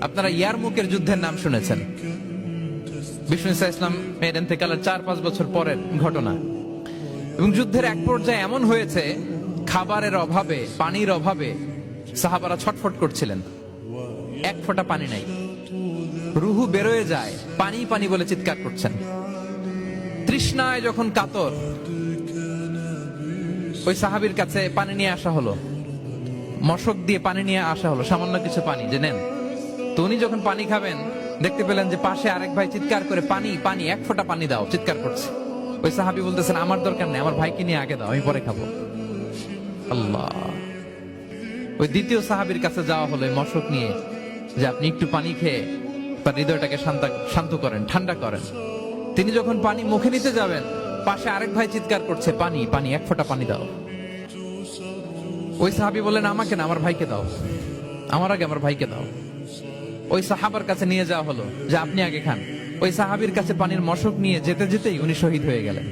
আপনারা ইয়ারমুকের যুদ্ধের নাম শুনেছেন। বিষ্ণু ইসলাম এর ইন্তেকালের 4-5 বছর পরের ঘটনা। এবং যুদ্ধের এক পর্যায়ে এমন হয়েছে, খাবারের অভাবে, পানির অভাবে সাহাবারা ছটফট করছিলেন। এক ফোঁটা পানি নাই, রুহু বেরোয় যায়, পানি পানি বলে চিৎকার করছেন। তৃষ্ণায় যখন কাতর, ওই সাহাবীর কাছে পানি নিয়ে আসা হলো, মশক দিয়ে পানি নিয়ে আসা হলো, সামান্য কিছু পানি যে নেন। তো উনি যখন পানি খাবেন, দেখতে পেলেন যে পাশে আরেক ভাই চিৎকার করে পানি পানি, এক ফোঁটা পানি দাও, চিৎকার করছে। ওই সাহাবী বলতেছেন, আমার দরকার নেই, আমার ভাইকে নিয়ে আগে দাও, আমি পরে খাবো। আল্লাহ। ওই দ্বিতীয় সাহাবীর কাছে যাওয়া হলো এই মশক নিয়ে, যে আপনি একটু পানি খেয়ে তার হৃদয়টাকে শান্ত করেন, ঠান্ডা করেন। তিনি যখন পানি মুখে নিতে যাবেন, পাশে আরেক ভাই চিৎকার করছে, পানি পানি, এক ফোঁটা পানি দাও। ওই সাহাবী বললেন, আমাকে না, আমার ভাইকে দাও, আমার আগে আমার ভাইকে দাও। ওই সাহাবার কাছে নিয়ে যাওয়া হলো যে আপনি আগে খান। ওই সাহাবীর কাছে পানির মশক নিয়ে যেতে যেতেই উনি শহীদ হয়ে গেলেন।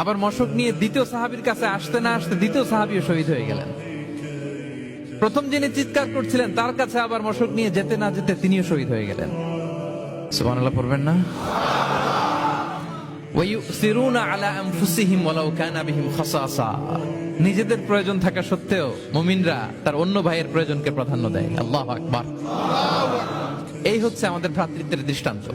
আবার মশক নিয়ে দ্বিতীয় সাহাবীর কাছে আসতে না আসতে দ্বিতীয় সাহাবীও শহীদ হয়ে গেলেন। প্রথম যিনি চিৎকার করছিলেন তার কাছে আবার মশক নিয়ে যেতে না যেতে তিনিও শহীদ হয়ে গেলেন। সুবহানাল্লাহ পড়বেন না? ওয়ায়ুসিরুনা আলা আনফুসিহিম ওয়ালাউ কানা বিহিম খাসাসা। নিজেদের প্রয়োজন থাকা সত্ত্বেও মুমিনরা তার অন্য ভাইয়ের প্রয়োজনকে প্রাধান্য দেয়। আল্লাহু আকবার। এই হচ্ছে আমাদের ভ্রাতৃত্বের দৃষ্টান্ত।